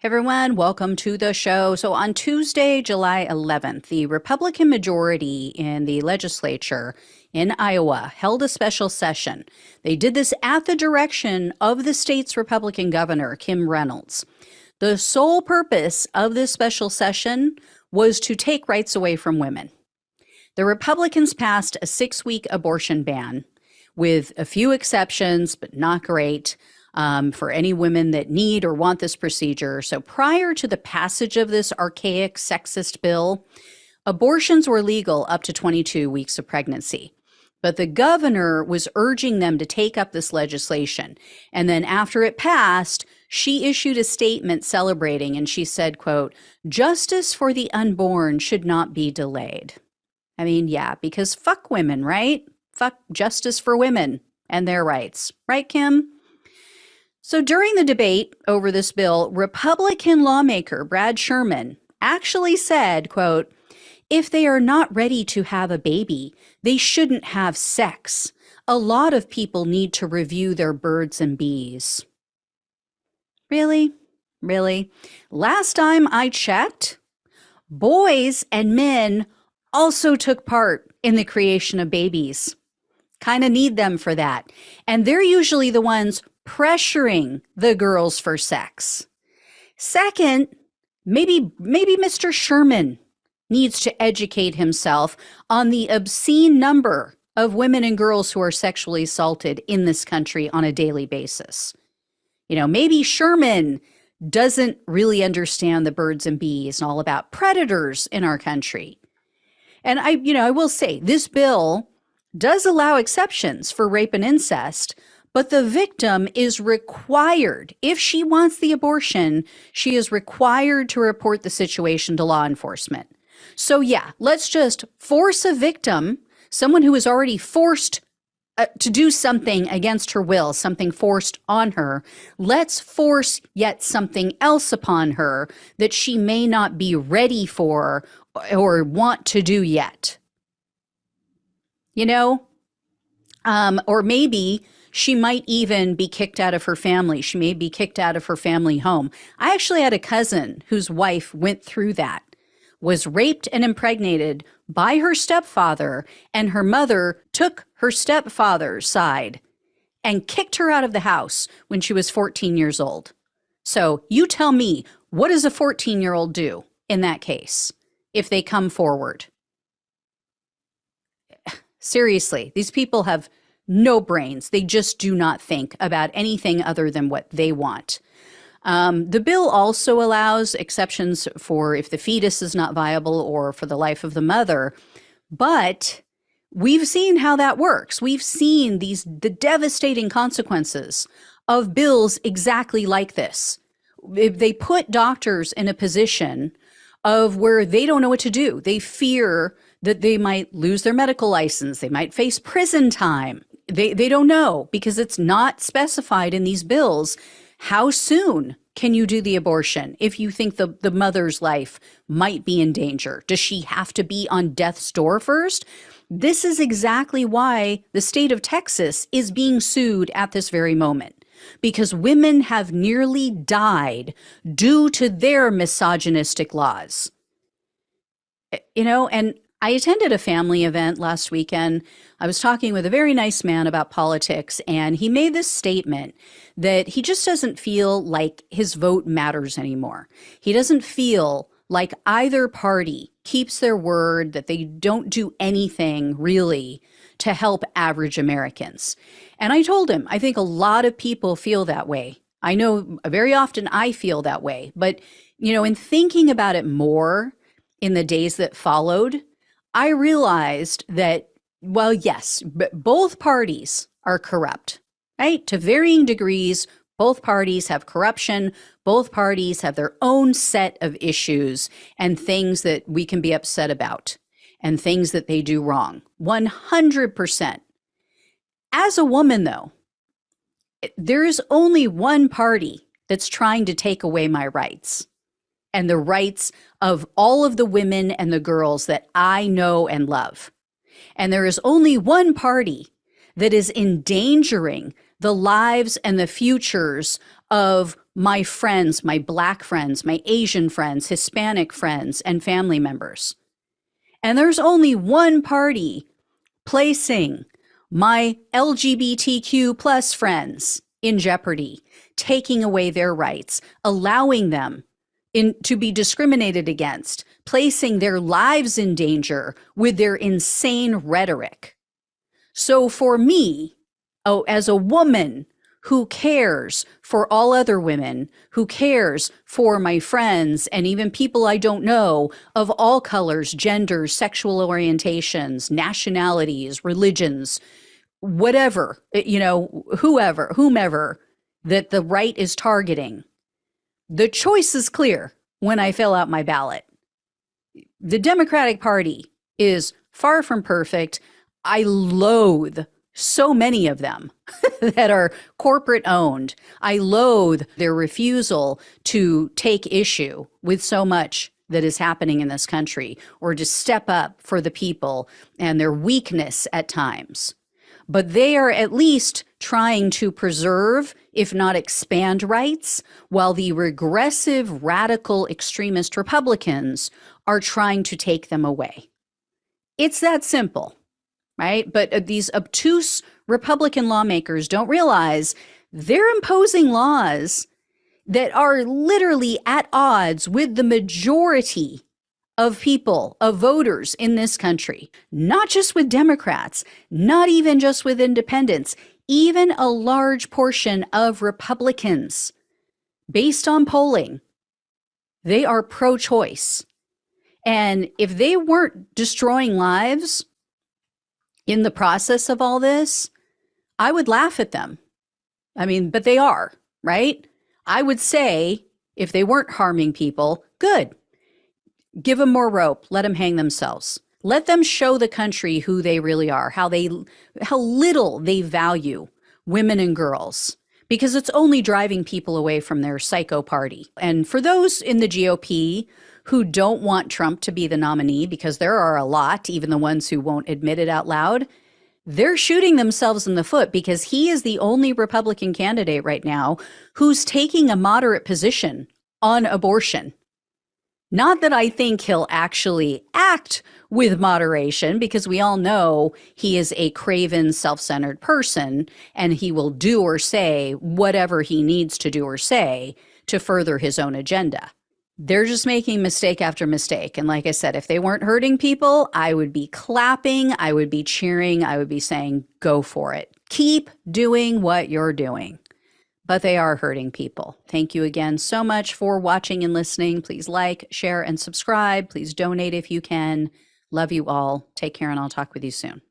Hey everyone, welcome to the show. So on Tuesday, July 11th, the Republican majority in the legislature in Iowa held a special session. They did this at the direction of the state's Republican governor, Kim Reynolds. The sole purpose of this special session was to take rights away from women. The Republicans passed a 6-week abortion ban with a few exceptions, but not great. For any women that need or want this procedure. So prior to the passage of this archaic sexist bill, abortions were legal up to 22 weeks of pregnancy. But the governor was urging them to take up this legislation. And then after it passed, she issued a statement celebrating, and she said, quote, "Justice for the unborn should not be delayed." I mean, yeah, because fuck women, right? Fuck justice for women and their rights. Right, Kim? So during the debate over this bill, Republican lawmaker Brad Sherman actually said, quote, "If they are not ready to have a baby, they shouldn't have sex. A lot of people need to review their birds and bees." Really? Really? Last time I checked, boys and men also took part in the creation of babies. Kind of need them for that. And they're usually the ones pressuring the girls for sex. Second, maybe Mr. Sherman needs to educate himself on the obscene number of women and girls who are sexually assaulted in this country on a daily basis. You know, maybe Sherman doesn't really understand the birds and bees and all about predators in our country. And I will say this bill does allow exceptions for rape and incest, but the victim is required, if she wants the abortion, she is required to report the situation to law enforcement. So yeah, let's just force a victim, someone who is already forced to do something against her will, something forced on her. Let's force yet something else upon her that she may not be ready for or want to do yet. You know? Or maybe she might even be kicked out of her family. She may be kicked out of her family home. I actually had a cousin whose wife went through that, was raped and impregnated by her stepfather, and her mother took her stepfather's side and kicked her out of the house when she was 14 years old. So you tell me, what does a 14-year-old do in that case if they come forward? Seriously, these people have no brains. They just do not think about anything other than what they want. The bill also allows exceptions for if the fetus is not viable or for the life of the mother, but we've seen how that works. We've seen the devastating consequences of bills exactly like this. If they put doctors in a position of where they don't know what to do. They fear that they might lose their medical license. They might face prison time. They don't know because it's not specified in these bills. How soon can you do the abortion if you think the mother's life might be in danger? Does she have to be on death's door first? This is exactly why the state of Texas is being sued at this very moment, because women have nearly died due to their misogynistic laws. You know, and I attended a family event last weekend. I was talking with a very nice man about politics, and he made this statement that he just doesn't feel like his vote matters anymore. He doesn't feel like either party keeps their word, that they don't do anything really to help average Americans. And I told him, I think a lot of people feel that way. I know very often I feel that way, but you know, in thinking about it more in the days that followed, I realized that, well, yes, both parties are corrupt, right? To varying degrees, both parties have corruption. Both parties have their own set of issues and things that we can be upset about and things that they do wrong. 100%. As a woman, though, there is only one party that's trying to take away my rights and the rights of all of the women and the girls that I know and love. And there is only one party that is endangering the lives and the futures of my friends, my Black friends, my Asian friends, Hispanic friends, and family members. And there's only one party placing my LGBTQ plus friends in jeopardy, taking away their rights, allowing them to be discriminated against, placing their lives in danger with their insane rhetoric. So for me, as a woman who cares for all other women, who cares for my friends and even people I don't know of all colors, genders, sexual orientations, nationalities, religions, whatever, whomever that the right is targeting, the choice is clear when I fill out my ballot. The Democratic Party is far from perfect. I loathe so many of them that are corporate owned. I loathe their refusal to take issue with so much that is happening in this country, or to step up for the people, and their weakness at times. But they are at least trying to preserve, if not expand, rights, while the regressive, radical, extremist Republicans are trying to take them away. It's that simple, right? But these obtuse Republican lawmakers don't realize they're imposing laws that are literally at odds with the majority of people, of voters in this country, not just with Democrats, not even just with independents, even a large portion of Republicans. Based on polling, they are pro-choice. And if they weren't destroying lives in the process of all this, I would laugh at them. I mean, but they are, right? I would say if they weren't harming people, good. Give them more rope. Let them hang themselves. Let them show the country who they really are, how little they value women and girls, because it's only driving people away from their psycho party. And for those in the GOP who don't want Trump to be the nominee, because there are a lot, even the ones who won't admit it out loud, they're shooting themselves in the foot, because he is the only Republican candidate right now who's taking a moderate position on abortion. Not that I think he'll actually act with moderation, because we all know he is a craven, self-centered person, and he will do or say whatever he needs to do or say to further his own agenda. They're just making mistake after mistake. And like I said, if they weren't hurting people, I would be clapping, I would be cheering, I would be saying, go for it. Keep doing what you're doing. But they are hurting people. Thank you again so much for watching and listening. Please like, share, and subscribe. Please donate if you can. Love you all. Take care, and I'll talk with you soon.